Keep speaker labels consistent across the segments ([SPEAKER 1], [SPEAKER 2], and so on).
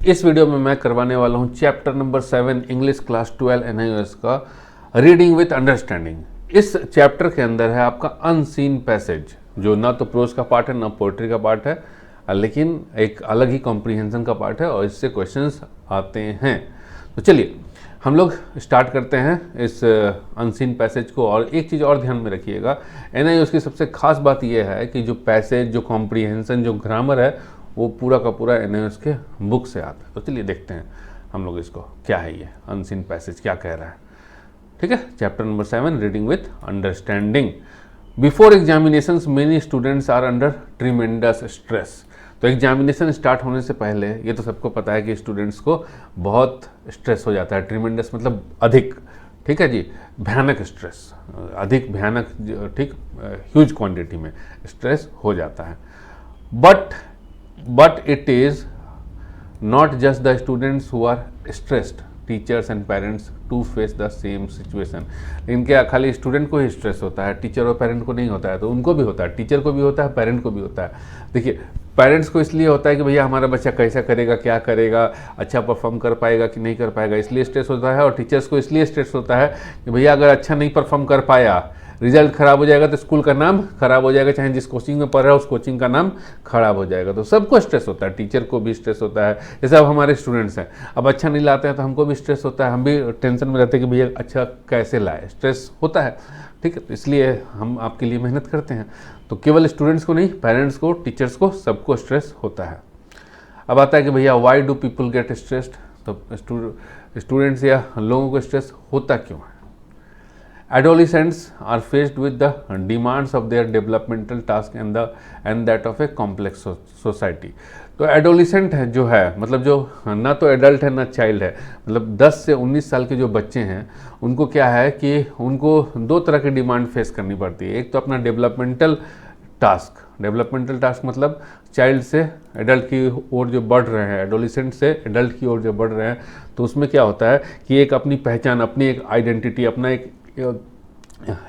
[SPEAKER 1] इस वीडियो में मैं करवाने वाला हूं chapter number 7 English class 12 NIOS का रीडिंग विथ अंडरस्टैंडिंग। इस चैप्टर के अंदर है आपका अनसीन पैसेज, जो ना तो प्रोज का पार्ट है ना पोएट्री का पार्ट है, लेकिन एक अलग ही कॉम्प्रीहेंशन का पार्ट है और इससे क्वेश्चंस आते हैं। तो चलिए हम लोग स्टार्ट करते हैं इस अनसीन पैसेज को। और एक चीज़ और ध्यान में रखिएगा, NIOS की सबसे खास बात यह है कि जो पैसेज, जो कॉम्प्रीहेंशन, जो ग्रामर है वो पूरा का पूरा NIOS के बुक से आता है। तो चलिए देखते हैं हम लोग इसको, क्या है ये अनसीन पैसेज, क्या कह रहा है। ठीक है, chapter number 7 reading with understanding. Before examinations many students are under tremendous stress. तो एग्जामिनेशन स्टार्ट होने से पहले ये तो सबको पता है कि स्टूडेंट्स को बहुत स्ट्रेस हो जाता है। ट्रिमेंडस मतलब अधिक, ठीक है जी, भयानक स्ट्रेस, अधिक भयानक, ठीक, ह्यूज क्वांटिटी में स्ट्रेस हो जाता है। But it is not just the students who are stressed, teachers and parents too face the same situation. इनके खाली स्टूडेंट को ही स्ट्रेस होता है, टीचर और पेरेंट को नहीं होता है। तो उनको भी होता है, टीचर को भी होता है, पेरेंट को भी होता है। देखिए, पेरेंट्स को इसलिए होता है कि भैया हमारा बच्चा कैसा करेगा, क्या करेगा, अच्छा परफॉर्म कर पाएगा कि नहीं कर पाएगा, इसलिए स्ट्रेस होता है। और टीचर्स को इसलिए स्ट्रेस होता है कि भैया अगर अच्छा नहीं परफॉर्म कर पाया, रिजल्ट खराब हो जाएगा तो स्कूल का नाम खराब हो जाएगा, चाहे जिस कोचिंग में पढ़ रहा है उस कोचिंग का नाम खराब हो जाएगा। तो सबको स्ट्रेस होता है, टीचर को भी स्ट्रेस होता है। जैसे अब हमारे स्टूडेंट्स हैं, अब अच्छा नहीं लाते हैं तो हमको भी स्ट्रेस होता है, हम भी टेंशन में रहते हैं कि भैया अच्छा कैसे लाए, स्ट्रेस होता है। ठीक है, तो इसलिए हम आपके लिए मेहनत करते हैं। तो केवल स्टूडेंट्स को नहीं, पेरेंट्स को, टीचर्स को, सबको स्ट्रेस होता है। अब आता है कि भैया why do people get stressed. तो स्टूडेंट्स या लोगों को स्ट्रेस होता क्यों है? Adolescents are faced with the demands of their developmental task and that of a complex society. तो एडोलिसेंट है जो है, मतलब जो ना तो एडल्ट है ना चाइल्ड है, मतलब 10 से 19 साल के जो बच्चे हैं उनको क्या है कि उनको दो तरह की डिमांड फेस करनी पड़ती है। एक तो अपना डेवलपमेंटल टास्क मतलब चाइल्ड से एडल्ट की ओर जो बढ़ रहे हैं, एडोलिसेंट से एडल्ट की ओर जो बढ़ रहे हैं, तो उसमें क्या होता है कि एक अपनी पहचान, अपनी एक आइडेंटिटी, अपना एक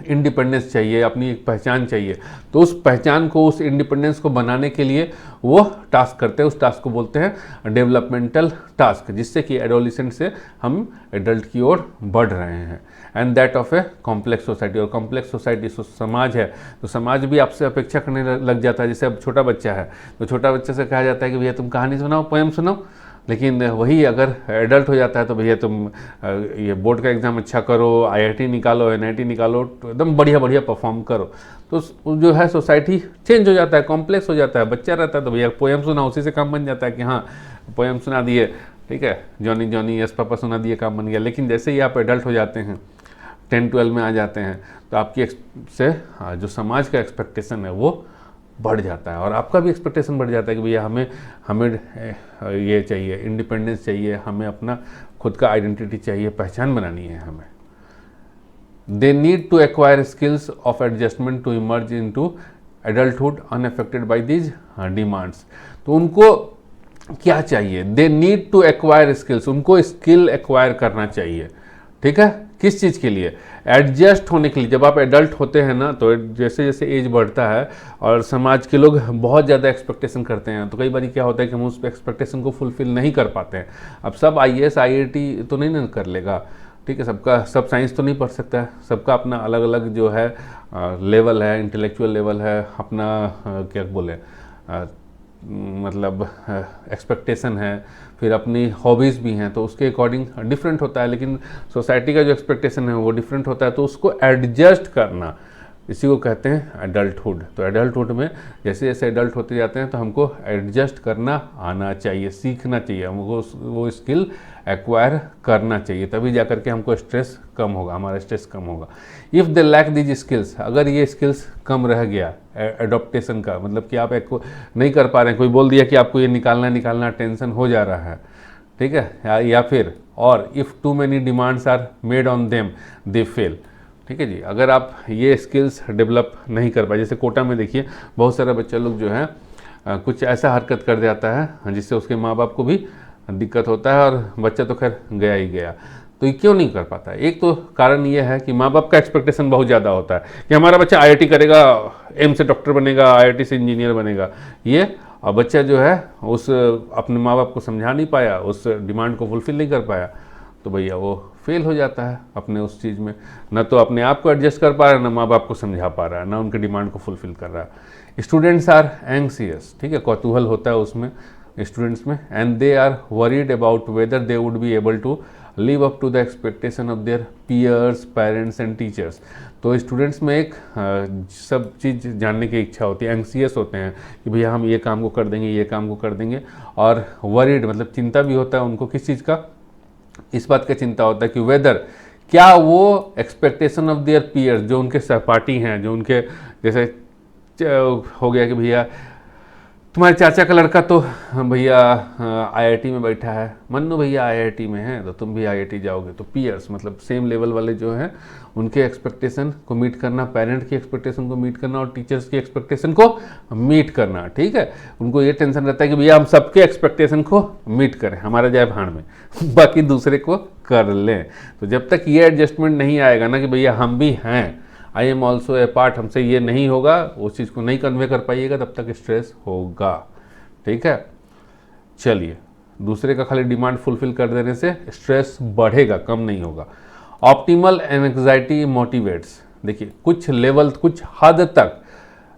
[SPEAKER 1] इंडिपेंडेंस चाहिए, अपनी एक पहचान चाहिए। तो उस पहचान को, उस इंडिपेंडेंस को बनाने के लिए वो टास्क करते हैं। उस टास्क को बोलते हैं डेवलपमेंटल टास्क, जिससे कि एडोलिसेंट से हम एडल्ट की ओर बढ़ रहे हैं। And that of A complex society. और कॉम्प्लेक्स सोसाइटी समाज है, तो समाज भी आपसे अपेक्षा करने लग जाता है। जैसे अब छोटा बच्चा है तो छोटा बच्चे से कहा जाता है कि भैया तुम कहानी सुनाओ, पोएम सुनाओ। लेकिन वही अगर एडल्ट हो जाता है तो भैया तुम ये बोर्ड का एग्ज़ाम अच्छा करो, IIT निकालो, NIT निकालो, तो एकदम बढ़िया परफॉर्म करो। तो जो है सोसाइटी चेंज हो जाता है, कॉम्प्लेक्स हो जाता है। बच्चा रहता है तो भैया पोएम सुना, उसी से काम बन जाता है कि हाँ पोएम सुना दिए, ठीक है, जॉनी जॉनी यस पापा सुना दिए, काम बन गया। लेकिन जैसे ही आप एडल्ट हो जाते हैं, 10-12 में आ जाते हैं, तो आपकी से जो समाज का एक्सपेक्टेशन है वो बढ़ जाता है और आपका भी एक्सपेक्टेशन बढ़ जाता है कि भैया हमें ये चाहिए, इंडिपेंडेंस चाहिए, हमें अपना खुद का आइडेंटिटी चाहिए, पहचान बनानी है हमें। They need to acquire skills of adjustment to emerge into adulthood unaffected by these demands. तो उनको क्या चाहिए? They need to acquire skills, उनको स्किल एक्वायर करना चाहिए। ठीक है, किस चीज़ के लिए? एडजस्ट होने के लिए। जब आप एडल्ट होते हैं ना, तो जैसे जैसे एज बढ़ता है और समाज के लोग बहुत ज़्यादा एक्सपेक्टेशन करते हैं, तो कई बार क्या होता है कि हम उस एक्सपेक्टेशन को फुलफिल नहीं कर पाते हैं। अब सब IAS IIT तो नहीं ना कर लेगा, ठीक है, सब साइंस तो नहीं पढ़ सकता है, सबका अपना अलग अलग जो है लेवल है, इंटेलेक्चुअल लेवल है, अपना क्या बोले मतलब एक्सपेक्टेशन है, फिर अपनी हॉबीज़ भी हैं, तो उसके अकॉर्डिंग डिफरेंट होता है। लेकिन सोसाइटी का जो एक्सपेक्टेशन है वो डिफरेंट होता है, तो उसको एडजस्ट करना, इसी को कहते हैं एडल्टहुड। तो एडल्टहुड में जैसे जैसे एडल्ट होते जाते हैं तो हमको एडजस्ट करना आना चाहिए, सीखना चाहिए, हमको वो स्किल एक्वायर करना चाहिए, तभी जा करके हमको स्ट्रेस कम होगा, हमारा स्ट्रेस कम होगा। If they lack these skills, अगर ये स्किल्स कम रह गया, एडॉप्टेशन का मतलब कि आप एक नहीं कर पा रहे हैं, कोई बोल दिया कि आपको ये निकालना टेंशन हो जा रहा है, ठीक है, या फिर और if too many demands are made on them they fail. ठीक है जी, अगर आप ये स्किल्स डेवलप नहीं कर पाए, जैसे कोटा में देखिए बहुत सारा बच्चा लोग जो है कुछ ऐसा हरकत कर जाता है जिससे उसके माँ बाप को भी दिक्कत होता है और बच्चा तो खैर गया ही गया। तो ये क्यों नहीं कर पाता? एक तो कारण ये है कि माँ बाप का एक्सपेक्टेशन बहुत ज़्यादा होता है कि हमारा बच्चा IIT करेगा, एम्स से डॉक्टर बनेगा, IIT से इंजीनियर बनेगा, ये और बच्चा जो है उस अपने माँ बाप को समझा नहीं पाया, उस डिमांड को फुलफ़िल नहीं कर पाया, तो भैया वो फेल हो जाता है अपने उस चीज़ में। ना तो अपने आप को एडजस्ट कर पा रहा है, ना माँ बाप को समझा पा रहा है, ना उनके डिमांड को फुलफ़िल कर रहा है। स्टूडेंट्स आर एंग्सियस, ठीक है, कौतूहल होता है उसमें स्टूडेंट्स में, and they are worried about whether they would be able to live up to the expectation of their peers, parents and teachers. तो स्टूडेंट्स में एक सब चीज़ जानने की इच्छा होती है, एंग्सियस होते हैं कि भैया हम ये काम को कर देंगे, ये काम को कर देंगे, और वरीड मतलब चिंता भी होता है उनको, किस चीज़ का, इस बात का चिंता होता है कि वेदर क्या वो एक्सपेक्टेशन ऑफ देयर पीयर्स, जो उनके सहपाठी हैं, जो उनके जैसे हो गया कि भैया तुम्हारे चाचा का लड़का तो भैया आईआईटी में बैठा है, मन्नू भैया आईआईटी में है तो तुम भी आईआईटी जाओगे, तो पीयर्स मतलब सेम लेवल वाले जो हैं उनके एक्सपेक्टेशन को मीट करना, पेरेंट की एक्सपेक्टेशन को मीट करना और टीचर्स की एक्सपेक्टेशन को मीट करना, ठीक है। उनको ये टेंशन रहता है कि भैया हम सबके एक्सपेक्टेशन को मीट करें, हमारा जाए भाड़ में, बाकी दूसरे को कर लें। तो जब तक ये एडजस्टमेंट नहीं आएगा ना कि भैया हम भी हैं, I am also a part, हमसे ये नहीं होगा, उस चीज़ को नहीं कन्वे कर पाइएगा, तब तक स्ट्रेस होगा, ठीक है। चलिए, दूसरे का खाली डिमांड फुलफिल कर देने से स्ट्रेस बढ़ेगा, कम नहीं होगा। ऑप्टिमल एंग्जाइटी मोटिवेट्स, देखिए कुछ लेवल, कुछ हद तक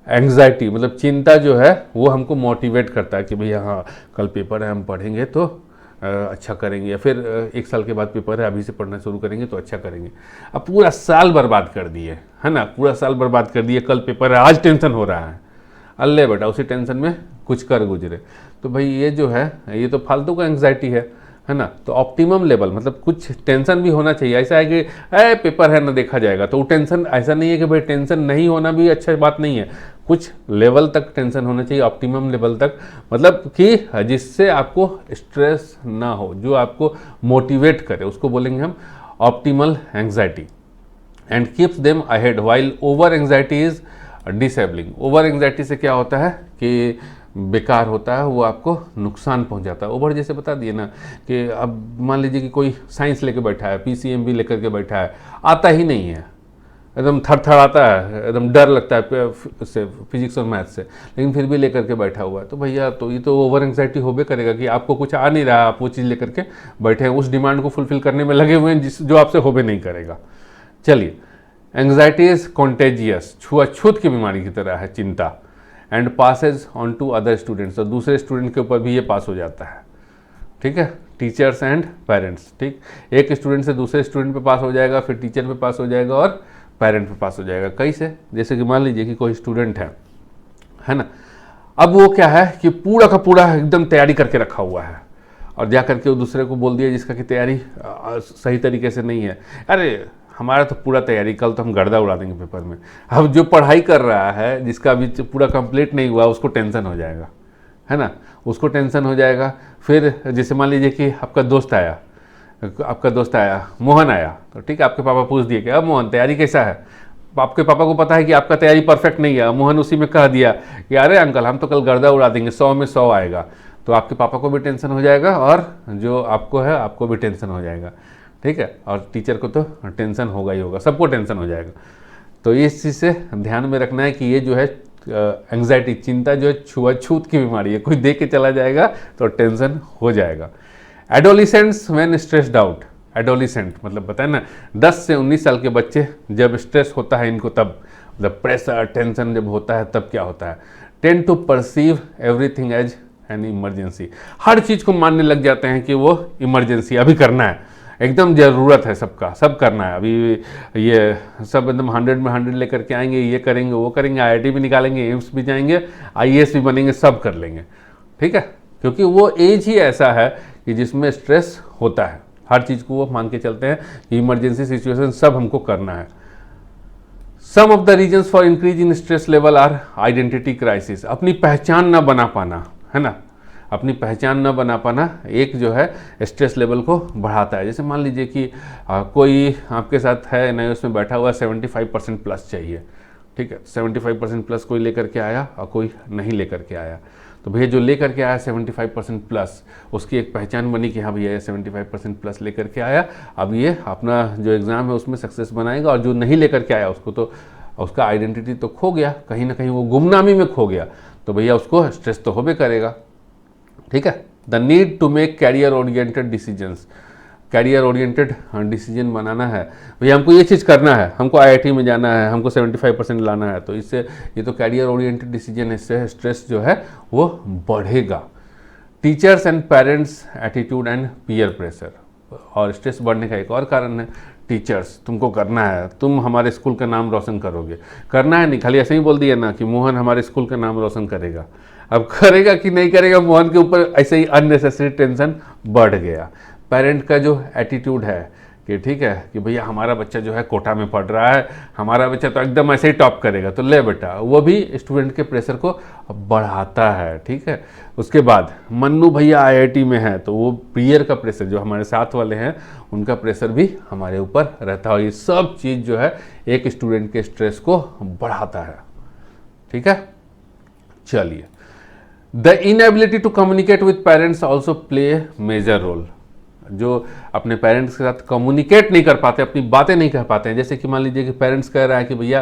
[SPEAKER 1] एंग्जाइटी मतलब चिंता जो है वो हमको मोटिवेट करता है कि भैया हाँ कल पेपर है, हम पढ़ेंगे तो अच्छा करेंगे, या फिर 1 साल के बाद पेपर है, अभी से पढ़ना शुरू करेंगे तो अच्छा करेंगे। अब पूरा साल बर्बाद कर दिए, है ना, पूरा साल बर्बाद कर दिए, कल पेपर है, आज टेंशन हो रहा है, अल्ले बेटा उसी टेंशन में कुछ कर गुजरे, तो भाई ये जो है ये तो फालतू का एंग्जाइटी है ना। तो ऑप्टिमम लेवल मतलब कुछ टेंशन भी होना चाहिए, ऐसा है कि पेपर है ना देखा जाएगा, तो वो टेंशन ऐसा नहीं है कि भाई टेंशन नहीं होना भी अच्छा बात नहीं है, कुछ लेवल तक टेंशन होना चाहिए, ऑप्टिमम लेवल तक, मतलब कि जिससे आपको स्ट्रेस ना हो, जो आपको मोटिवेट करे, उसको बोलेंगे हम optimal anxiety. And keeps them ahead while over anxiety is disabling. Over anxiety से क्या होता है कि बेकार होता है, वो आपको नुकसान पहुंचाता है। ओवर जैसे बता दिए ना कि अब मान लीजिए कि कोई साइंस लेके बैठा है, पीसीएम भी लेकर के बैठा है, आता ही नहीं है, एकदम थर आता है, एकदम डर लगता है उससे, फिजिक्स और मैथ से, लेकिन फिर भी लेकर के बैठा हुआ है, तो भैया तो ये तो ओवर एंग्जाइटी होबे करेगा कि आपको कुछ आ नहीं रहा, आप वो चीज़ लेकर के बैठे हैं, उस डिमांड को फुलफिल करने में लगे हुए हैं जो आपसे होबे नहीं करेगा। चलिए, एंग्जाइटी इज कॉन्टेजियस, छुआछूत की बीमारी की तरह है चिंता, and passes on to other students, तो दूसरे स्टूडेंट के ऊपर भी ये पास हो जाता है, ठीक है, टीचर्स एंड पेरेंट्स, ठीक, एक स्टूडेंट से दूसरे स्टूडेंट पे पास हो जाएगा, फिर टीचर पे पास हो जाएगा और पेरेंट पे पास हो जाएगा। कैसे, जैसे कि मान लीजिए कि कोई स्टूडेंट है ना, अब वो क्या है कि पूरा का पूरा एकदम तैयारी करके रखा हुआ है, और जा करके वो दूसरे को बोल दिया जिसका कि तैयारी सही तरीके से नहीं है, अरे हमारा तो पूरा तैयारी, कल तो हम गर्दा उड़ा देंगे पेपर में। अब जो पढ़ाई कर रहा है, जिसका अभी पूरा कंप्लीट नहीं हुआ, उसको टेंशन हो जाएगा, है ना, उसको टेंशन हो जाएगा। फिर जैसे मान लीजिए कि आपका दोस्त आया, मोहन आया, तो ठीक है, आपके पापा पूछ दिए कि अब मोहन तैयारी कैसा है, आपके पापा को पता है कि आपका तैयारी परफेक्ट नहीं है, मोहन उसी में कह दिया कि अरे अंकल हम तो कल गर्दा उड़ा देंगे, 100 में 100 आएगा, तो आपके पापा को भी टेंशन हो जाएगा और जो आपको है आपको भी टेंशन हो जाएगा, ठीक है, और टीचर को तो टेंशन होगा ही होगा, सबको टेंशन हो जाएगा। तो इस चीज़ से ध्यान में रखना है कि ये जो है एंग्जाइटी, चिंता जो है छुआछूत की बीमारी है, कोई देख के चला जाएगा तो टेंशन हो जाएगा। एडोलिसेंट्स व्हेन स्ट्रेस्ड आउट, एडोलिसेंट मतलब बताए ना 10 से 19 साल के बच्चे जब स्ट्रेस होता है इनको, तब मतलब प्रेशर टेंशन जब होता है तब क्या होता है, tend to perceive everything as an emergency, हर चीज़ को मानने लग जाते हैं कि वो इमरजेंसी, अभी करना है, एकदम ज़रूरत है, सबका सब करना है, अभी ये सब एकदम 100 में 100 लेकर के आएंगे, ये करेंगे वो करेंगे, आईआईटी भी निकालेंगे, एम्स भी जाएंगे, आईएएस भी बनेंगे, सब कर लेंगे, ठीक है, क्योंकि वो एज ही ऐसा है कि जिसमें स्ट्रेस होता है, हर चीज़ को वो मान के चलते हैं कि इमरजेंसी सिचुएशन सब हमको करना है। Some of the reasons for increase in stress level are identity crisis, अपनी पहचान ना बना पाना, है ना, अपनी पहचान न बना पाना एक जो है स्ट्रेस लेवल को बढ़ाता है। जैसे मान लीजिए कि कोई आपके साथ है नए, उसमें बैठा हुआ 75% प्लस चाहिए, ठीक है, 75% प्लस कोई लेकर के आया और कोई नहीं लेकर के आया, तो भैया जो लेकर के आया 75% प्लस, उसकी एक पहचान बनी कि हाँ भैया ये 75% प्लस लेकर के आया, अब ये अपना जो एग्ज़ाम है उसमें सक्सेस बनाएगा, और जो नहीं लेकर के आया उसको तो उसका आइडेंटिटी तो खो गया, कहीं ना कहीं वो गुमनामी में खो गया। तो भैया उसको स्ट्रेस तो होबे करेगा। ठीक है। The need to make career oriented decisions, career oriented decision बनाना है भैया, हमको ये चीज़ करना है, हमको आईआईटी में जाना है, हमको 75% लाना है, तो इससे ये तो कैरियर ओरिएंटेड डिसीजन है, इससे स्ट्रेस जो है वो बढ़ेगा। Teachers and parents attitude and peer pressure, और स्ट्रेस बढ़ने का एक और कारण है टीचर्स, तुमको करना है, तुम हमारे स्कूल का नाम रोशन करोगे, करना है नहीं खाली ऐसे ही बोल दिया ना कि मोहन हमारे स्कूल का नाम रोशन करेगा, अब करेगा कि नहीं करेगा मोहन के ऊपर ऐसे ही अननेसेसरी टेंशन बढ़ गया। पेरेंट का जो एटीट्यूड है कि ठीक है कि भैया हमारा बच्चा जो है कोटा में पढ़ रहा है, हमारा बच्चा तो एकदम ऐसे ही टॉप करेगा, तो ले बेटा, वो भी स्टूडेंट के प्रेशर को बढ़ाता है। ठीक है। उसके बाद मन्नू भैया आईआईटी में है, तो वो पीयर का प्रेशर, जो हमारे साथ वाले हैं उनका प्रेशर भी हमारे ऊपर रहता है, और ये सब चीज़ जो है एक स्टूडेंट के स्ट्रेस को बढ़ाता है। ठीक है। चलिए, the inability to communicate with parents also play major role, जो अपने पेरेंट्स के साथ कम्युनिकेट नहीं कर पाते, अपनी बातें नहीं कह पाते हैं। जैसे कि मान लीजिए कि पेरेंट्स कह रहा है कि भैया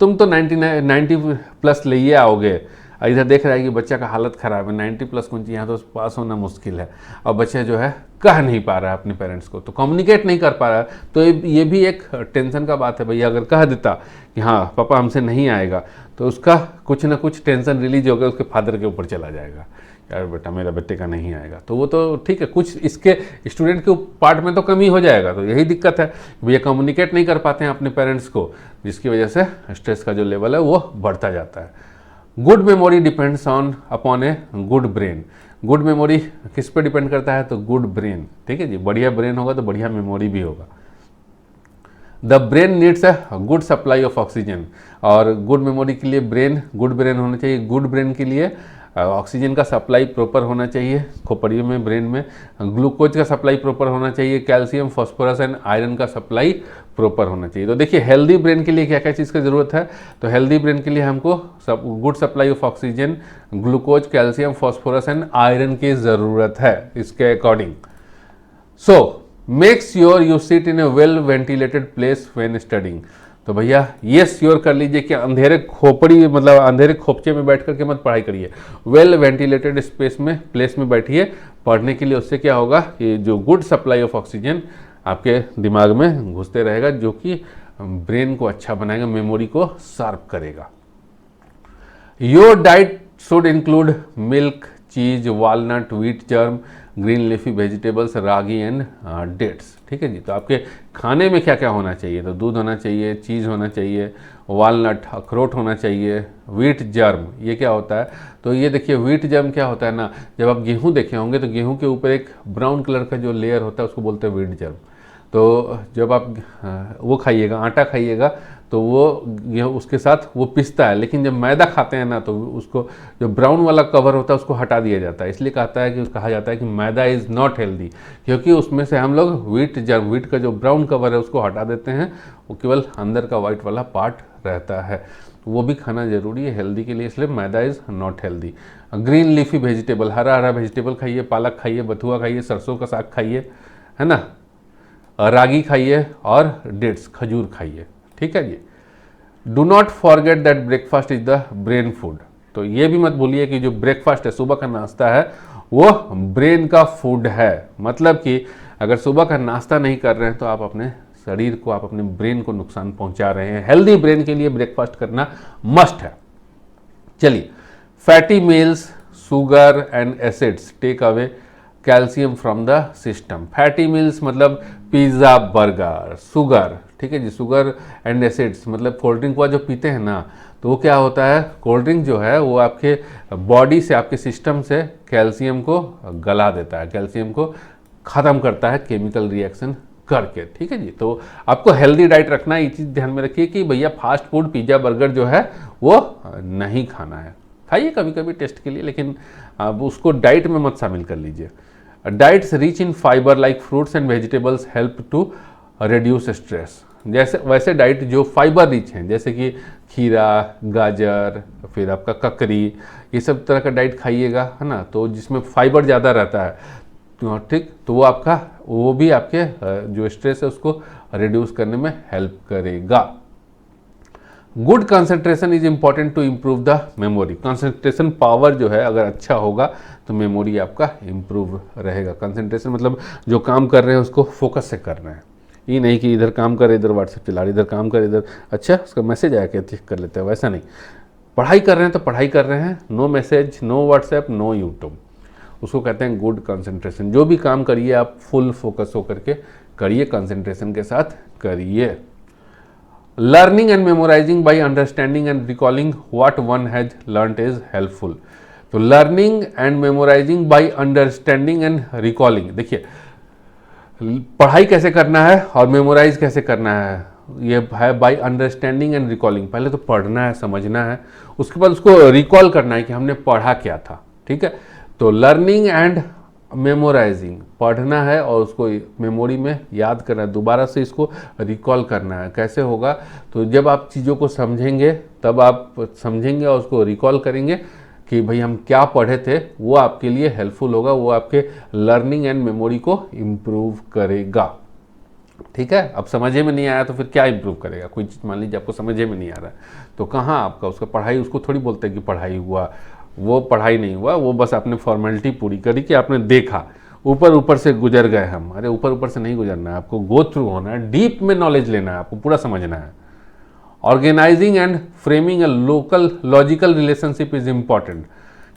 [SPEAKER 1] तुम तो 90+ ले आओगे, इधर देख रहा है कि बच्चा का हालत ख़राब है, 90+ कौन चीज़, यहाँ तो पास होना मुश्किल है, और बच्चा जो है कह नहीं पा रहा है अपने पेरेंट्स को, तो कम्युनिकेट नहीं कर पा रहा है, तो ये भी एक टेंशन का बात है। भैया अगर कह देता कि हाँ पापा हमसे नहीं आएगा, तो उसका कुछ ना कुछ टेंशन रिलीज होगा, उसके फादर के ऊपर चला जाएगा, यार बेटा मेरा बेटे का नहीं आएगा, तो वो तो ठीक है, कुछ इसके स्टूडेंट के पार्ट में तो कमी हो जाएगा। तो यही दिक्कत है, भैया कम्युनिकेट नहीं कर पाते हैं अपने पेरेंट्स को, जिसकी वजह से स्ट्रेस का जो लेवल है वो बढ़ता जाता है। Good memory depends on upon a good brain, good memory किस पे डिपेंड करता है, तो गुड ब्रेन। ठीक है जी, बढ़िया ब्रेन होगा तो बढ़िया मेमोरी भी होगा। The brain needs a good supply of oxygen, और गुड मेमोरी के लिए गुड ब्रेन होना चाहिए, गुड ब्रेन के लिए ऑक्सीजन का सप्लाई प्रॉपर होना चाहिए खोपड़ी में, ब्रेन में, ग्लूकोज का सप्लाई प्रॉपर होना चाहिए, कैल्शियम फॉस्फोरस एंड आयरन का सप्लाई प्रॉपर होना चाहिए। तो देखिए हेल्दी ब्रेन के लिए क्या क्या चीज़ की ज़रूरत है, तो हेल्दी ब्रेन के लिए हमको good supply of oxygen, glucose, calcium phosphorus and iron की ज़रूरत है इसके according. So make sure you sit in A well ventilated place when studying, तो भैया ये श्योर कर लीजिए कि अंधेरे खोपड़ी मतलब अंधेरे खोपचे में बैठ करके मत पढ़ाई करिए, वेल वेंटिलेटेड स्पेस में प्लेस में बैठिए पढ़ने के लिए। उससे क्या होगा कि जो गुड सप्लाई ऑफ ऑक्सीजन आपके दिमाग में घुसते रहेगा, जो कि ब्रेन को अच्छा बनाएगा, मेमोरी को शार्प करेगा। Your diet should include milk, cheese, walnut, wheat germ, green leafy vegetables, ragi and dates. ठीक है जी, तो आपके खाने में क्या क्या होना चाहिए, तो दूध होना चाहिए, चीज़ होना चाहिए, वालनट अखरोट होना चाहिए, व्हीट जर्म, ये क्या होता है, तो ये देखिए व्हीट जर्म क्या होता है ना, जब आप गेहूं देखे होंगे तो गेहूं के ऊपर एक ब्राउन कलर का जो लेयर होता है उसको बोलते हैं व्हीट जर्म। तो जब आप वो खाइएगा, आटा खाइएगा, तो वो ये उसके साथ वो पिसता है, लेकिन जब मैदा खाते हैं ना तो उसको जो ब्राउन वाला कवर होता है उसको हटा दिया जाता है। इसलिए कहा जाता है कि मैदा इज़ नॉट हेल्दी, क्योंकि उसमें से हम लोग व्हीट का जो ब्राउन कवर है उसको हटा देते हैं, वो केवल अंदर का वाइट वाला पार्ट रहता है, तो वो भी खाना जरूरी है हेल्दी के लिए, इसलिए maida is not healthy. Green leafy vegetable, हरा हरा वेजिटेबल खाइए, पालक खाइए, बथुआ खाइए, सरसों का साग खाइए, है ना, रागी खाइए और डेट्स खजूर खाइए। ठीक है जी। Do not forget that breakfast is the brain food, तो ये भी मत भूलिए कि जो ब्रेकफास्ट है, सुबह का नाश्ता है, वो ब्रेन का फूड है। मतलब कि अगर सुबह का नाश्ता नहीं कर रहे हैं तो आप अपने शरीर को, आप अपने ब्रेन को नुकसान पहुंचा रहे हैं। हेल्दी ब्रेन के लिए ब्रेकफास्ट करना मस्ट है। चलिए, fatty meals, sugar and acids take away calcium from the system. Fatty meals मतलब पिज़्ज़ा, बर्गर, शुगर, ठीक है जी, शुगर एंड एसिड्स मतलब कोल्ड ड्रिंक को जो पीते हैं ना, तो वो क्या होता है, कोल्ड ड्रिंक जो है वो आपके बॉडी से, आपके सिस्टम से कैल्शियम को गला देता है, कैल्शियम को ख़त्म करता है केमिकल रिएक्शन करके। ठीक है जी, तो आपको हेल्दी डाइट रखना है, ये चीज़ ध्यान में रखिए कि भैया फास्ट फूड, पिज़्ज़ा, बर्गर जो है वो नहीं खाना है। खाइए कभी कभी टेस्ट के लिए, लेकिन अब उसको डाइट में मत शामिल कर लीजिए। Diets rich in fibre like fruits and vegetables help to reduce stress, जैसे वैसे डाइट जो फाइबर रिच हैं, जैसे कि खीरा, गाजर, फिर आपका ककड़ी, ये सब तरह का डाइट खाइएगा, है ना, तो जिसमें फाइबर ज़्यादा रहता है, ठीक, तो वो भी आपके जो स्ट्रेस है उसको रिड्यूस करने में हेल्प करेगा। Good concentration is important to improve the memory. Concentration power जो है अगर अच्छा होगा तो मेमोरी आपका इम्प्रूव रहेगा। कंसंट्रेशन मतलब जो काम कर रहे हैं उसको फोकस से कर रहे हैं, ये नहीं कि इधर काम करे इधर व्हाट्सएप चला रहे, इधर काम करे इधर अच्छा उसका मैसेज आया क्या चेक कर लेते हैं, वैसा नहीं। पढ़ाई कर रहे हैं तो पढ़ाई कर रहे हैं, no message, no WhatsApp, no YouTube, उसको कहते हैं गुड कंसंट्रेशन। जो भी काम करिए आप फुल फोकस होकर के करिए, कंसंट्रेशन के साथ करिए। Learning and memorising by understanding and recalling what one has learned is helpful. तो learning and memorising by understanding and recalling, देखिए पढ़ाई कैसे करना है और मेमोराइज कैसे करना है, ये है बाय अंडरस्टैंडिंग एंड रिकॉलिंग। पहले तो पढ़ना है, समझना है, उसके बाद उसको रिकॉल करना है कि हमने पढ़ा क्या था, ठीक है। तो लर्निंग एंड मेमोराइजिंग, पढ़ना है और उसको मेमोरी में याद करना है, दोबारा से इसको रिकॉल करना है। कैसे होगा, तो जब आप चीज़ों को समझेंगे तब आप समझेंगे और उसको रिकॉल करेंगे कि भाई हम क्या पढ़े थे, वो आपके लिए हेल्पफुल होगा, वो आपके लर्निंग एंड मेमोरी को इम्प्रूव करेगा, ठीक है। अब समझे में नहीं आया तो फिर क्या इम्प्रूव करेगा, कोई चीज़ मान लीजिए आपको समझे में नहीं आ रहा है तो कहाँ आपका उसका पढ़ाई, उसको थोड़ी बोलते हैं कि पढ़ाई हुआ, वो पढ़ाई नहीं हुआ, वो बस आपने फॉर्मेलिटी पूरी करी कि आपने देखा, ऊपर ऊपर से गुजर गए हम। अरे ऊपर ऊपर से नहीं गुजरना है, आपको गो थ्रू होना है, डीप में नॉलेज लेना है, आपको पूरा समझना है। Organising and framing a local logical relationship is important.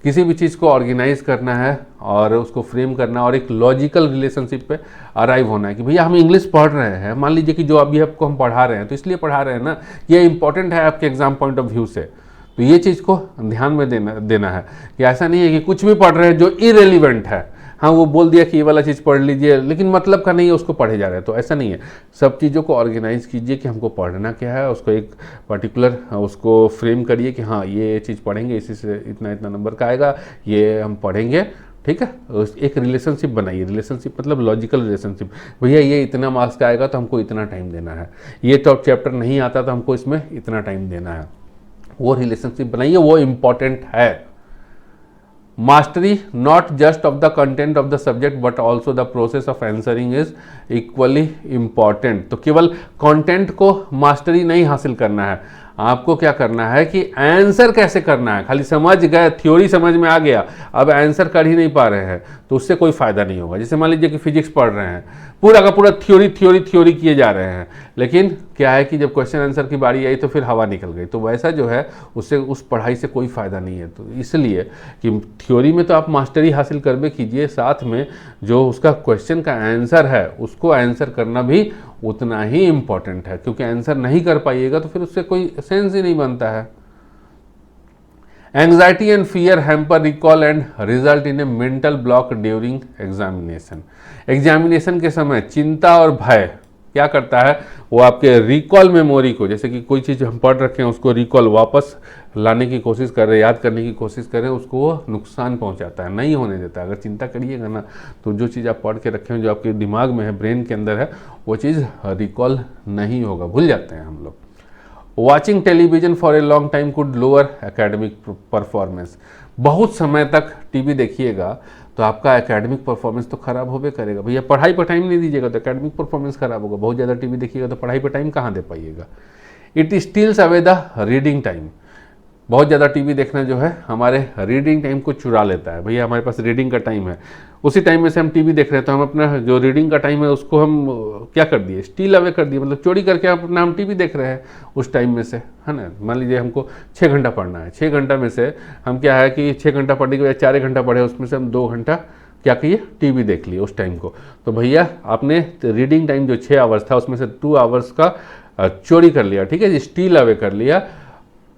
[SPEAKER 1] किसी भी चीज़ को ऑर्गेनाइज करना है और उसको फ्रेम करना और एक लॉजिकल रिलेशनशिप पे अराइव होना है कि भैया हम इंग्लिश पढ़ रहे हैं, मान लीजिए कि जो अभी आपको हम पढ़ा रहे हैं तो इसलिए पढ़ा रहे हैं ना, ये इंपॉर्टेंट है आपके एग्जाम पॉइंट ऑफ व्यू से, तो ये चीज़ को ध्यान में देना है कि ऐसा नहीं है कि कुछ भी पढ़ रहे हैं जो इरेलीवेंट है, हाँ वो बोल दिया कि ये वाला चीज़ पढ़ लीजिए लेकिन मतलब का नहीं है उसको पढ़े जा रहे हैं, तो ऐसा नहीं है। सब चीज़ों को ऑर्गेनाइज कीजिए कि हमको पढ़ना क्या है, उसको एक पर्टिकुलर उसको फ्रेम करिए कि हाँ ये चीज़ पढ़ेंगे, इसी से इतना इतना नंबर का आएगा, ये हम पढ़ेंगे, ठीक है। एक रिलेशनशिप बनाइए, रिलेशनशिप मतलब लॉजिकल रिलेशनशिप, भैया ये इतना मार्क्स का आएगा तो हमको इतना टाइम देना है, ये टॉप चैप्टर नहीं आता तो हमको इसमें इतना टाइम देना है, वो रिलेशनशिप बनाइए, वो इम्पॉर्टेंट है। Mastery not just of the content of the subject but also the process of answering is equally important. तो केवल कंटेंट को मास्टरी नहीं हासिल करना है, आपको क्या करना है कि आंसर कैसे करना है। खाली समझ गए, थ्योरी समझ में आ गया, अब आंसर कर ही नहीं पा रहे हैं तो उससे कोई फायदा नहीं होगा। जैसे मान लीजिए कि फिजिक्स पढ़ रहे हैं, पूरा का पूरा थ्योरी किए जा रहे हैं, लेकिन क्या है कि जब क्वेश्चन आंसर की बारी आई तो फिर हवा निकल गई, तो वैसा जो है उससे उस पढ़ाई से कोई फ़ायदा नहीं है। तो इसलिए कि थ्योरी में तो आप मास्टरी हासिल करबे कीजिए, साथ में जो उसका क्वेश्चन का आंसर है उसको आंसर करना भी उतना ही इम्पॉर्टेंट है, क्योंकि आंसर नहीं कर पाइएगा तो फिर उससे कोई सेंस ही नहीं बनता है। Anxiety and fear hamper recall and result in A mental block during examination. Examination के समय चिंता और भय क्या करता है, वो आपके रिकॉल मेमोरी को, जैसे कि कोई चीज़ हम पढ़ रखे हैं उसको रिकॉल वापस लाने की कोशिश कर रहे हैं, याद करने की कोशिश कर रहे हैं, उसको वो नुकसान पहुंचाता है, नहीं होने देता। अगर चिंता करिएगा ना तो जो चीज़ आप पढ़ के रखे हैं, जो आपके दिमाग में है, ब्रेन के अंदर है, वो चीज़ रिकॉल नहीं होगा, भूल जाते हैं हम लोग। Watching television for a long time could lower academic performance. बहुत समय तक टीवी देखिएगा तो आपका एकेडमिक परफॉर्मेंस तो खराब होबे करेगा। भैया पढ़ाई पर टाइम नहीं दीजिएगा तो एकेडमिक परफॉर्मेंस खराब होगा। बहुत ज़्यादा टीवी देखिएगा तो पढ़ाई पर टाइम कहाँ दे पाइएगा। It steals away the reading time. बहुत ज़्यादा टीवी देखना जो है हमारे रीडिंग टाइम को चुरा लेता है। भैया हमारे पास रीडिंग का टाइम है, उसी टाइम में से हम टीवी देख रहे हैं तो हम अपना जो रीडिंग का टाइम है उसको हम क्या कर दिए, स्टील अवे कर दिए, मतलब चोरी करके अपना हम टीवी देख रहे हैं उस टाइम में से, है ना। मान लीजिए हमको 6 घंटा पढ़ना है, 6 घंटा में से हम क्या है कि 6 घंटा पढ़ने के बाद 4 घंटा पढ़े, उसमें से हम 2 घंटा क्या किए, टीवी देख लिए उस टाइम को। तो भैया आपने रीडिंग टाइम जो 6 आवर्स था उसमें से 2 आवर्स का चोरी कर लिया, ठीक है, स्टील अवे कर लिया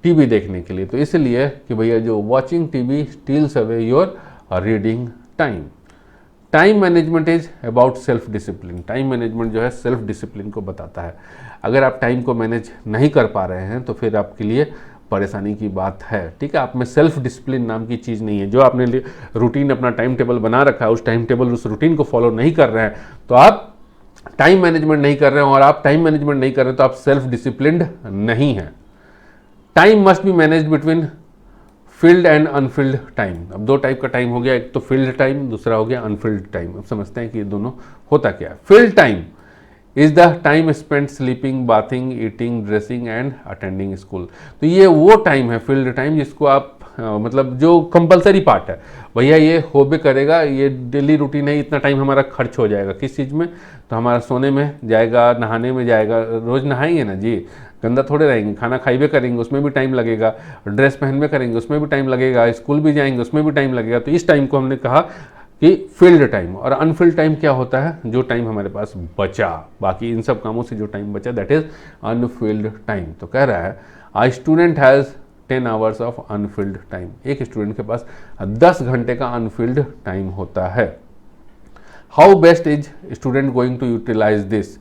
[SPEAKER 1] टीवी देखने के लिए। तो इसलिए कि भैया जो watching TV steals away your reading time. Time management is about self discipline. Time management जो है सेल्फ डिसिप्लिन को बताता है। अगर आप टाइम को मैनेज नहीं कर पा रहे हैं तो फिर आपके लिए परेशानी की बात है, ठीक है। आप में सेल्फ डिसिप्लिन नाम की चीज़ नहीं है। जो आपने रूटीन अपना टाइम टेबल बना रखा है, उस टाइम टेबल उस रूटीन को फॉलो नहीं कर रहे हैं तो आप टाइम मैनेजमेंट नहीं कर रहे हैं, और आप टाइम मैनेजमेंट नहीं कर रहे हैं तो आप सेल्फ डिसिप्लिन्ड नहीं हैं। Time must be manage between filled and Anfield time. अब 2 टाइप का टाइम हो गया, एक तो फील्ड टाइम, दूसरा हो गया अनफिल्ड टाइम। अब समझते हैं कि ये दोनों होता क्या है। Field time is the time spent sleeping, bathing, eating, dressing and attending school. तो ये वो टाइम है, फील्ड टाइम, जिसको आप मतलब जो कंपलसरी पार्ट है, भैया ये हो भी करेगा, ये डेली रूटीन है, इतना टाइम हमारा खर्च हो जाएगा किस चीज़ में, तो हमारा सोने में जाएगा, नहाने में जाएगा, रोज़ नहाएंगे ना जी, गंदा थोड़े रहेंगे, खाना खाइबे करेंगे उसमें भी टाइम लगेगा, ड्रेस पहनबे करेंगे उसमें भी टाइम लगेगा, स्कूल भी जाएंगे उसमें भी टाइम लगेगा। तो इस टाइम को हमने कहा कि फील्ड टाइम। और अनफिल्ड टाइम क्या होता है, जो टाइम हमारे पास बचा, बाकी इन सब कामों से जो टाइम बचा, दैट इज अनफिल्ड टाइम। तो कह रहा है a student has 10 hours of unfilled time, एक स्टूडेंट के पास 10 घंटे का अनफिल्ड टाइम होता है। How best is student going to utilise this,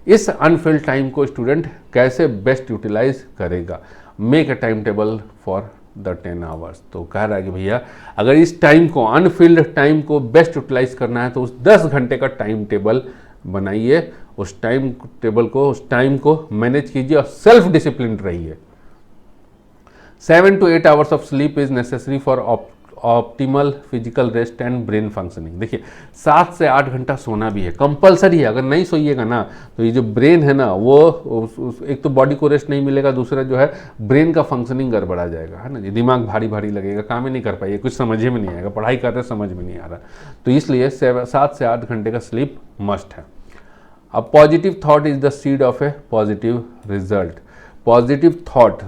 [SPEAKER 1] इस अनफिल्ड टाइम को स्टूडेंट कैसे बेस्ट यूटिलाइज करेगा। Make a time table for the 10 hours. तो कह रहा है कि भैया अगर इस टाइम को, अनफिल्ड टाइम को बेस्ट यूटिलाइज करना है तो उस 10 घंटे का टाइम टेबल बनाइए, उस टाइम टेबल को, उस टाइम को मैनेज कीजिए और सेल्फ डिसिप्लिन रहिए। 7 to 8 hours of sleep is necessary for optimal physical rest and brain functioning. देखिए 7 से 8 घंटा सोना भी है, कंपलसरी है। अगर नहीं सोइएगा ना तो ये जो ब्रेन है ना वो एक तो बॉडी को रेस्ट नहीं मिलेगा, दूसरा जो है ब्रेन का फंक्शनिंग गड़बड़ा जाएगा, है ना जी, दिमाग भारी भारी लगेगा, काम ही नहीं कर पाइए, कुछ समझ में नहीं आएगा, पढ़ाई कर रहे समझ में नहीं आ रहा। तो इसलिए 7 से 8 घंटे का स्लीप मस्ट है। अब positive thought is the seed of A positive result. Positive thought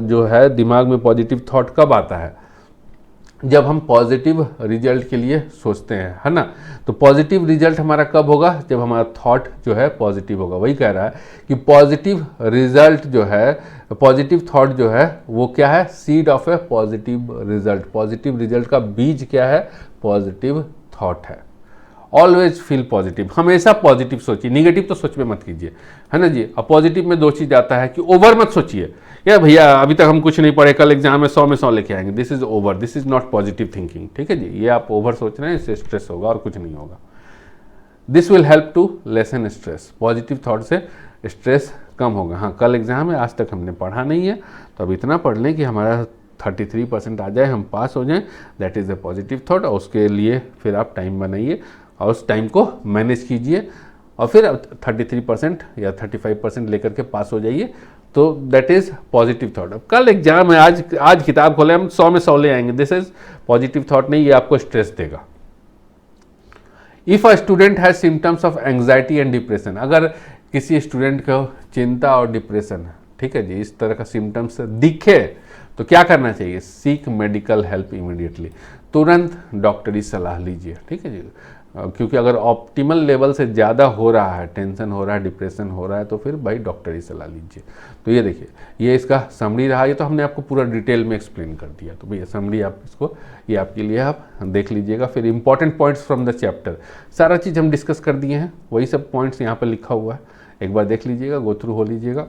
[SPEAKER 1] जो है दिमाग में, पॉजिटिव थॉट कब आता है, जब हम पॉजिटिव रिजल्ट के लिए सोचते हैं, है ना। तो पॉजिटिव रिजल्ट हमारा कब होगा, जब हमारा थॉट जो है पॉजिटिव होगा। वही कह रहा है कि पॉजिटिव रिजल्ट जो है, पॉजिटिव थॉट जो है वो क्या है, seed of A positive result. Positive result का बीज क्या है, पॉजिटिव थॉट है। ऑलवेज फील पॉजिटिव, हमेशा पॉजिटिव सोचिए, निगेटिव तो सोच में मत कीजिए, है ना जी। अब पॉजिटिव में दो चीज आता है कि ओवर मत सोचिए, या भैया अभी तक हम कुछ नहीं पढ़े, कल एग्जाम में 100 में 100 लेके आएंगे, this is over, this is not positive thinking, ठीक है जी। ये आप ओवर सोच रहे हैं, इससे स्ट्रेस होगा और कुछ नहीं होगा। This will help to lessen stress, positive thought से स्ट्रेस कम होगा। हाँ, कल एग्जाम है, आज तक हमने पढ़ा नहीं है, तो अब इतना पढ़ लें कि हमारा 33% आ जाए, हम पास हो जाएं, that is a positive thought. और उसके लिए फिर आप टाइम बनाइए और उस टाइम को मैनेज कीजिए और फिर 33% या 35% लेकर के पास हो जाइए, तो दैट इज पॉजिटिव थॉट। अब कल एग्जाम है, आज किताब खोले, हम 100 में 100 ले आएंगे, दिस इज पॉजिटिव थॉट नहीं, ये आपको स्ट्रेस देगा। If a student has symptoms of anxiety and depression, अगर किसी स्टूडेंट को चिंता और डिप्रेशन, ठीक है जी, इस तरह का सिम्टम्स दिखे तो क्या करना चाहिए, सीक मेडिकल हेल्प इमीडिएटली, तुरंत डॉक्टरी सलाह लीजिए, ठीक है जी। क्योंकि अगर ऑप्टिमल लेवल से ज़्यादा हो रहा है, टेंशन हो रहा है, डिप्रेशन हो रहा है, तो फिर भाई डॉक्टरी सलाह लीजिए। तो ये देखिए, ये इसका समरी रहा, ये तो हमने आपको पूरा डिटेल में एक्सप्लेन कर दिया। तो भैया समरी आप इसको, ये आपके लिए आप देख लीजिएगा। फिर important points from the chapter, सारा चीज़ हम डिस्कस कर दिए हैं, वही सब पॉइंट्स यहाँ पर लिखा हुआ है, एक बार देख लीजिएगा, गो थ्रू हो लीजिएगा।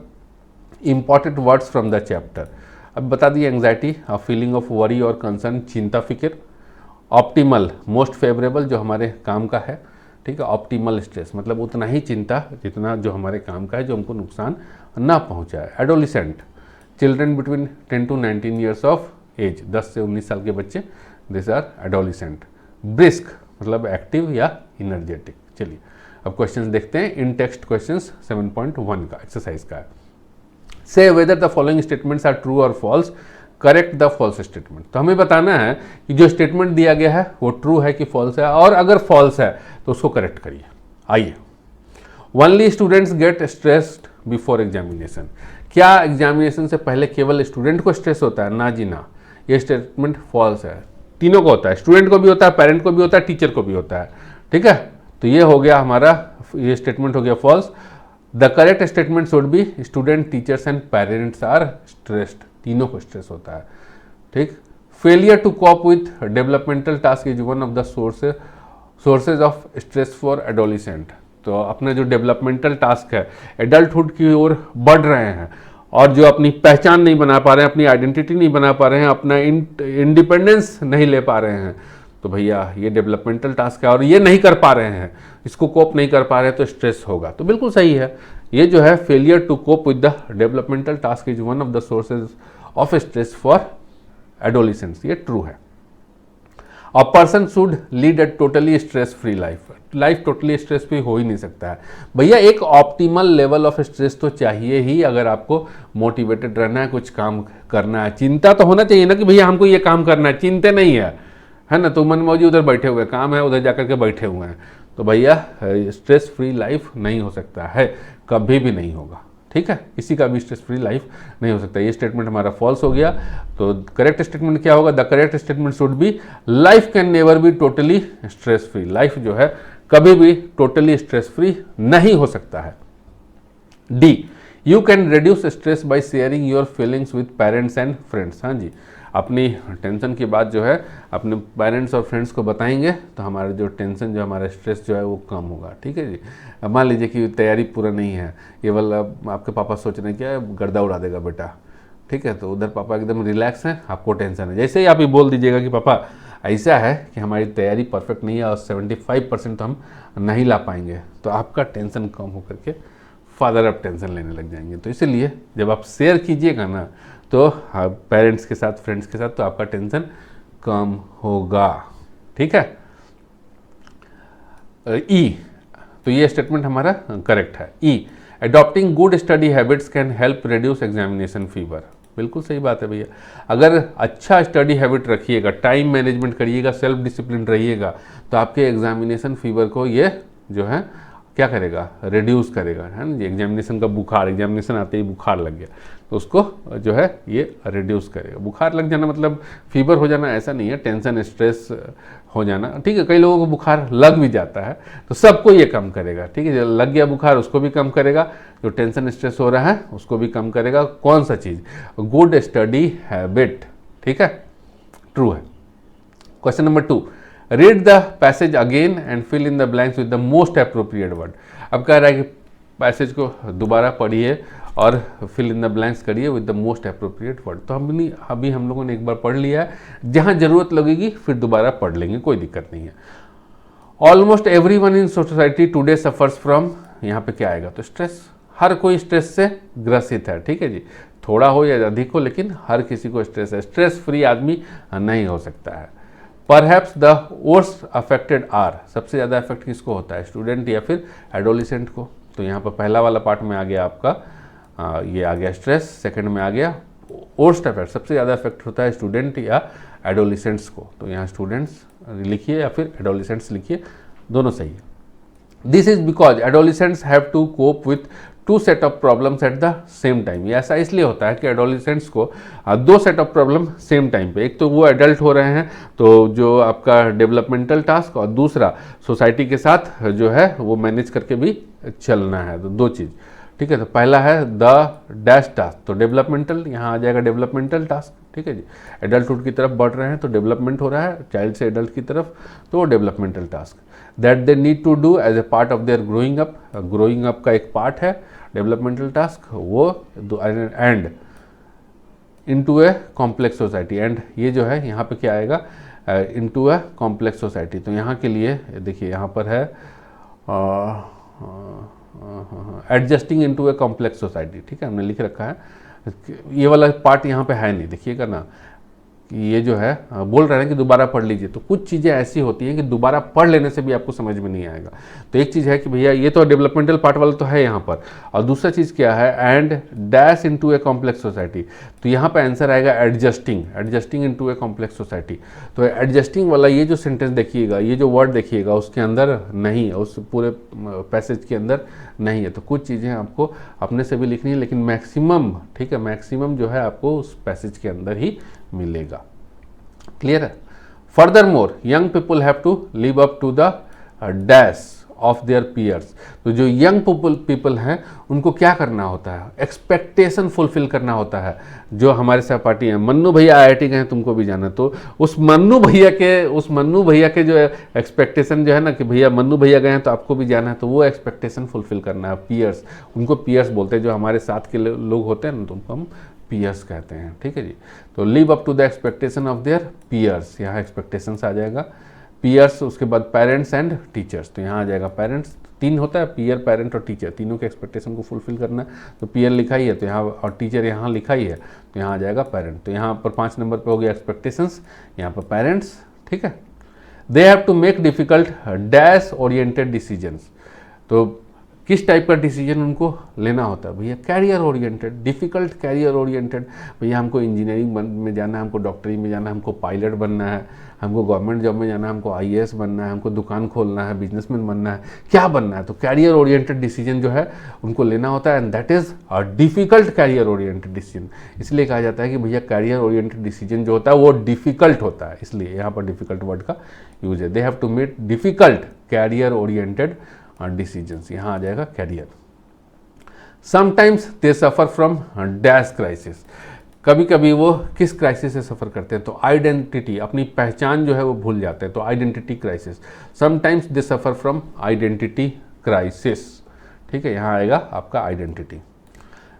[SPEAKER 1] Important words from the chapter, अब बता दिए, anxiety, a feeling of worry और कंसर्न, चिंता फिक्र। ऑप्टिमल, मोस्ट फेवरेबल, जो हमारे काम का है, ठीक है। ऑप्टिमल स्ट्रेस, मतलब उतना ही चिंता जितना जो हमारे काम का है, जो हमको नुकसान ना पहुंचाए। Adolescent, children between 10 to 19 years of age, 10 से 19 साल के बच्चे, दिस आर एडोलिसेंट। ब्रिस्क, मतलब एक्टिव या इनर्जेटिक। चलिए अब क्वेश्चंस देखते हैं, इन टेक्स्ट क्वेश्चंस 7.1 का एक्सरसाइज का है। Say whether the following statements are true और false, correct the false statement. तो हमें बताना है कि जो स्टेटमेंट दिया गया है वो ट्रू है कि फॉल्स है, और अगर फॉल्स है तो उसको करेक्ट करिए। आइए, only students gate stressed before examination, क्या एग्जामिनेशन से पहले केवल स्टूडेंट को स्ट्रेस होता है, ना जी ना, ये स्टेटमेंट फॉल्स है। तीनों को होता है, स्टूडेंट को भी होता है, पेरेंट को भी होता है, टीचर को भी होता है, ठीक है। तो ये हो गया हमारा, ये स्टेटमेंट हो गया false. The correct statement should be student, teachers and parents are stressed, तीनों को स्ट्रेस होता है, ठीक। Failure to cope with developmental task is one of the sources of stress for adolescent. तो अपना जो डेवलपमेंटल टास्क है, एडल्टहुड की ओर बढ़ रहे हैं और जो अपनी पहचान नहीं बना पा रहे हैं, अपनी आइडेंटिटी नहीं बना पा रहे हैं, अपना इंडिपेंडेंस नहीं ले पा रहे हैं, तो भैया ये डेवलपमेंटल टास्क है और ये नहीं कर पा रहे हैं, इसको कोप नहीं कर पा रहे हैं, तो स्ट्रेस होगा। तो बिल्कुल सही है, ये जो है failure to cope with the developmental task is one of the sources of stress for adolescence, ये ट्रू है। A person should lead a totally stress free life. Life totally stress free हो ही नहीं सकता है भैया, एक ऑप्टिमल लेवल ऑफ स्ट्रेस तो चाहिए ही अगर आपको मोटिवेटेड रहना है, कुछ काम करना है। चिंता तो होना चाहिए ना कि भैया हमको ये काम करना है, चिंता नहीं है ना, तो मनमौजी उधर बैठे हुए, काम है उधर जाकर के बैठे हुए हैं, तो भैया स्ट्रेस फ्री लाइफ नहीं हो सकता है, कभी भी नहीं होगा। ठीक है, किसी का भी स्ट्रेस फ्री लाइफ नहीं हो सकता। ये स्टेटमेंट हमारा फॉल्स हो गया, तो करेक्ट स्टेटमेंट क्या होगा? The correct statement should B life can never be totally stress free. Life जो है कभी भी टोटली स्ट्रेस फ्री नहीं हो सकता है। D, you can reduce stress by sharing your feelings with parents and friends. हाँ जी, अपनी टेंशन की बात जो है अपने पेरेंट्स और फ्रेंड्स को बताएंगे तो हमारा जो टेंशन, जो हमारा स्ट्रेस जो है वो कम होगा। ठीक है जी। अब मान लीजिए कि तैयारी पूरा नहीं है, केवल आपके पापा सोच रहे हैं क्या गर्दा उड़ा देगा बेटा, ठीक है, तो उधर पापा एकदम रिलैक्स हैं, आपको टेंशन है। जैसे ही आप ये बोल दीजिएगा कि पापा ऐसा है कि हमारी तैयारी परफेक्ट नहीं है और 75% तो हम नहीं ला पाएंगे, तो आपका टेंशन कम होकर के फादर अब टेंशन लेने लग जाएंगे। तो इसीलिए जब आप शेयर कीजिएगा ना तो पेरेंट्स के साथ, फ्रेंड्स के साथ, तो आपका टेंशन कम होगा। ठीक है। ई, तो ये स्टेटमेंट हमारा करेक्ट है। E, adopting good study habits can help reduce examination fever. बिल्कुल सही बात है भैया, अगर अच्छा स्टडी हैबिट रखिएगा, टाइम मैनेजमेंट करिएगा, सेल्फ डिसिप्लिन रहिएगा, तो आपके एग्जामिनेशन फीवर को ये जो है क्या करेगा? रिड्यूस करेगा, है ना जी। एग्जामिनेशन का बुखार, एग्जामिनेशन आते ही बुखार लग गया तो उसको जो है ये रिड्यूस करेगा। बुखार लग जाना मतलब फीवर हो जाना ऐसा नहीं है, टेंशन स्ट्रेस हो जाना। ठीक है, कई लोगों को बुखार लग भी जाता है, तो सबको ये कम करेगा। ठीक है, जो लग गया बुखार उसको भी कम करेगा, जो टेंशन स्ट्रेस हो रहा है उसको भी कम करेगा। कौन सा चीज़? Good study habit. ठीक है, ट्रू है। Question number 2, read the passage again and fill in the blanks with the most appropriate word. अब कह रहा है कि पैसेज को दोबारा पढ़िए और फिल इन द ब्लैंक्स करिए with the most appropriate word. तो अभी हम लोगों ने एक बार पढ़ लिया है, जहाँ जरूरत लगेगी फिर दोबारा पढ़ लेंगे, कोई दिक्कत नहीं है। Almost every one in society today suffers from, यहाँ पे क्या आएगा? तो स्ट्रेस। हर कोई स्ट्रेस से ग्रसित है। ठीक है जी, थोड़ा हो या अधिक हो, लेकिन हर किसी को स्ट्रेस है। स्ट्रेस फ्री आदमी नहीं हो सकता है। Perhaps the worst affected are, सबसे ज़्यादा इफेक्ट किसको होता है? स्टूडेंट या फिर एडोलिसेंट को। तो यहाँ पर पहला वाला पार्ट में आ गया आपका ये आ गया स्ट्रेस, सेकंड में आ गया वर्स्ट इफेक्ट, सबसे ज़्यादा इफेक्ट होता है स्टूडेंट या एडोलिसेंट्स को। तो यहाँ स्टूडेंट्स लिखिए या फिर एडोलिसेंट्स लिखिए, दोनों सही है। This is because adolescents have to cope with two set of problems at the same time. ये ऐसा इसलिए होता है कि एडोलिसेंट्स को दो set of problem same time पे, एक तो वो एडल्ट हो रहे हैं तो जो आपका डेवलपमेंटल टास्क, और दूसरा सोसाइटी के साथ जो है वो मैनेज करके भी चलना है। तो दो चीज़। ठीक है, तो पहला है द डैश टास्क, तो डेवलपमेंटल, यहाँ आ जाएगा डेवलपमेंटल टास्क। ठीक है जी, एडल्टहुड की तरफ बढ़ रहे हैं तो डेवलपमेंट हो रहा है, चाइल्ड से एडल्ट की तरफ, तो वो developmental task that they need to do as a part of their growing up. Growing up का एक पार्ट है डेवलपमेंटल टास्क, वो end into a complex society. And ये जो है यहाँ पे क्या आएगा? Into a complex society. तो यहाँ के लिए देखिए यहाँ पर है adjusting into a complex society. ठीक है, हमने लिख रखा है, ये वाला पार्ट यहाँ पे है नहीं, देखिएगा ना कि ये जो है बोल रहे हैं कि दोबारा पढ़ लीजिए। तो कुछ चीज़ें ऐसी होती हैं कि दोबारा पढ़ लेने से भी आपको समझ में नहीं आएगा। तो एक चीज़ है कि भैया ये तो डेवलपमेंटल पार्ट वाला तो है यहाँ पर, और दूसरा चीज़ क्या है? And dash into a complex society. तो यहाँ पे आंसर आएगा adjusting, adjusting into a complex society. तो एडजस्टिंग वाला ये जो सेंटेंस देखिएगा, ये जो वर्ड देखिएगा, उसके अंदर नहीं है, उस पूरे पैसेज के अंदर नहीं है। तो कुछ चीज़ें आपको अपने से भी लिखनी है, लेकिन मैक्सिमम, ठीक है, मैक्सिमम जो है आपको उस पैसेज के अंदर ही मिलेगा। क्लियर है? Furthermore young people have to live up to the dash of their peers. तो जो यंग पीपल हैं उनको क्या करना होता है? एक्सपेक्टेशन फुलफिल करना होता है। जो हमारे सहपाठी हैं, मन्नू भैया IIT गए हैं, तुमको भी जाना, तो उस मन्नू भैया के जो एक्सपेक्टेशन जो है ना कि भैया मन्नू भैया गए हैं तो आपको भी जाना है, तो वो एक्सपेक्टेशन फुलफिल करना है। पीयर्स, उनको पीयर्स बोलते हैं, जो हमारे साथ के लोग होते हैं ना, तो उनको हम पीयर्स कहते हैं। ठीक है जी, तो live up to the expectation of their peers, यहाँ एक्सपेक्टेशंस आ जाएगा। पीयर्स, उसके बाद पेरेंट्स एंड टीचर्स, तो यहाँ आ जाएगा पेरेंट्स, तीन होता है, पीयर, पेरेंट और टीचर, तीनों के एक्सपेक्टेशन को फुलफिल करना है। तो पीयर लिखा ही है तो यहाँ, और टीचर यहाँ लिखा ही है तो यहाँ आ जाएगा पेरेंट। तो यहाँ पर 5 नंबर पे हो गया एक्सपेक्टेशंस, यहाँ पर पेरेंट्स। ठीक है, they have to make difficult dash oriented decisions. तो किस टाइप का डिसीजन उनको लेना होता है भैया? Career oriented, difficult career oriented. भैया हमको इंजीनियरिंग में जाना है, हमको डॉक्टरी में जाना है, हमको पायलट बनना है, हमको गवर्नमेंट जॉब में जाना है, हमको IAS बनना है, हमको दुकान खोलना है, बिजनेसमैन बनना है, क्या बनना है? तो कैरियर ओरिएंटेड डिसीजन जो है उनको लेना होता है, and that is a difficult career oriented decision. इसलिए कहा जाता है कि भैया कैरियर ओरिएंटेड डिसीजन जो होता है वो डिफिकल्ट होता है, इसलिए यहाँ पर डिफिकल्ट वर्ड का यूज है। They have to make difficult career oriented decisions, यहाँ आ जाएगा career. Sometimes they suffer from dash crisis, कभी कभी वो किस क्राइसिस से सफ़र करते हैं? तो आइडेंटिटी, अपनी पहचान जो है वो भूल जाते हैं, तो identity crisis. Sometimes they suffer from identity crisis, ठीक है, यहाँ आएगा आपका आइडेंटिटी।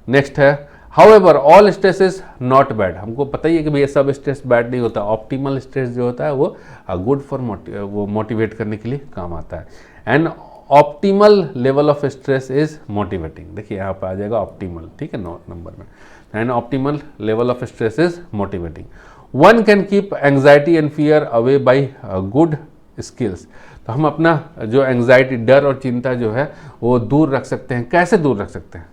[SPEAKER 1] नेक्स्ट है however all stress is not bad. हमको पता ही है कि भैया सब स्ट्रेस बैड नहीं होता, ऑप्टिमल स्ट्रेस जो होता है वो गुड फॉर वो मोटिवेट करने के लिए काम आता है। And optimal level of stress is motivating, देखिए यहाँ पर आ जाएगा ऑप्टिमल, ठीक है, 9 नंबर में। And optimal level of stress is motivating. One can keep anxiety and fear away by good skills. तो हम अपना जो एंग्जाइटी, डर और चिंता जो है वो दूर रख सकते हैं। कैसे दूर रख सकते हैं?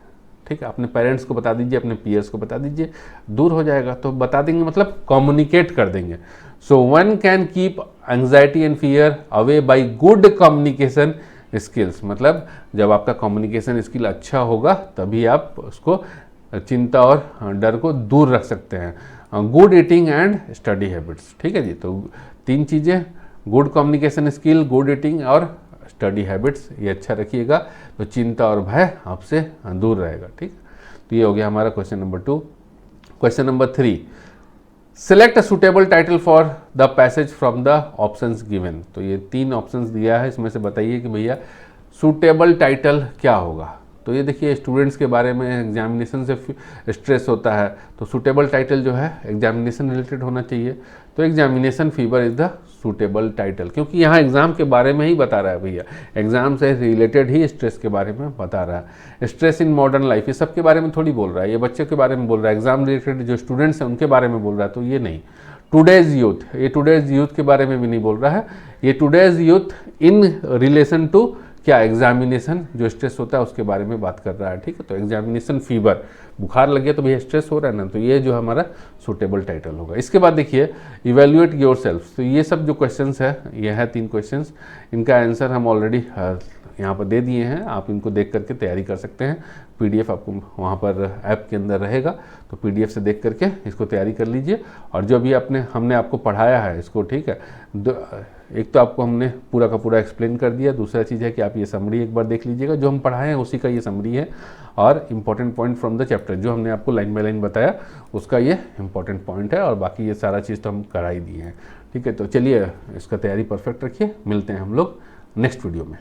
[SPEAKER 1] ठीक है, अपने पेरेंट्स को बता दीजिए, अपने पीयर्स को बता दीजिए, दूर हो जाएगा। तो बता देंगे मतलब कम्युनिकेट कर देंगे। So one can keep anxiety and fear away by good communication skills, मतलब जब आपका कम्युनिकेशन स्किल अच्छा होगा तभी आप उसको चिंता और डर को दूर रख सकते हैं। Good eating and study habits, ठीक है जी। तो 3 चीज़ें, good communication skill, good eating और स्टडी हैबिट्स, ये अच्छा रखिएगा तो चिंता और भय आपसे दूर रहेगा, ठीक। तो ये हो गया हमारा question number 2। Question number 3, select a suitable title for the passage from the options given. तो ये 3 ऑप्शंस दिया है, इसमें से बताइए कि भैया सुटेबल टाइटल क्या होगा। तो ये देखिए स्टूडेंट्स के बारे में, एग्जामिनेशन से स्ट्रेस होता है, तो सुटेबल टाइटल जो है एग्जामिनेशन रिलेटेड होना चाहिए। तो examination fever is the suitable title, क्योंकि यहाँ एग्जाम के बारे में ही बता रहा है भैया, एग्जाम से रिलेटेड ही स्ट्रेस के बारे में बता रहा है। स्ट्रेस इन मॉडर्न लाइफ, ये सब के बारे में थोड़ी बोल रहा है, ये बच्चे के बारे में बोल रहा है, एग्जाम रिलेटेड जो स्टूडेंट्स हैं उनके बारे में बोल रहा है, तो ये नहीं। टुडेज यूथ, ये टुडेज यूथ के बारे में भी नहीं बोल रहा है, ये today's youth in relation to क्या, एग्जामिनेशन जो स्ट्रेस होता है उसके बारे में बात कर रहा है, ठीक है। तो एग्जामिनेशन फीवर, बुखार लग गया तो भैया स्ट्रेस हो रहा है ना, तो ये जो हमारा सुटेबल टाइटल होगा। इसके बाद देखिए इवेल्युएट योरसेल्फ। तो ये सब जो क्वेश्चंस है, ये है 3 क्वेश्चंस, इनका आंसर हम ऑलरेडी यहाँ पर दे दिए हैं, आप इनको देख करके तैयारी कर सकते हैं। PDF आपको वहाँ पर ऐप के अंदर रहेगा, तो PDF से देख करके इसको तैयारी कर लीजिए। और जो भी हमने आपको पढ़ाया है इसको, ठीक है, एक तो आपको हमने पूरा का पूरा एक्सप्लेन कर दिया, दूसरा चीज़ है कि आप ये समरी एक बार देख लीजिएगा, जो हम पढ़ाए हैं उसी का ये समरी है, और important point from the chapter जो हमने आपको लाइन बाय लाइन बताया उसका ये इंपॉर्टेंट पॉइंट है, और बाकी ये सारा चीज़ तो हम करा ही दिए हैं, ठीक है। तो चलिए इसका तैयारी परफेक्ट रखिए, मिलते हैं हम लोग नेक्स्ट वीडियो में।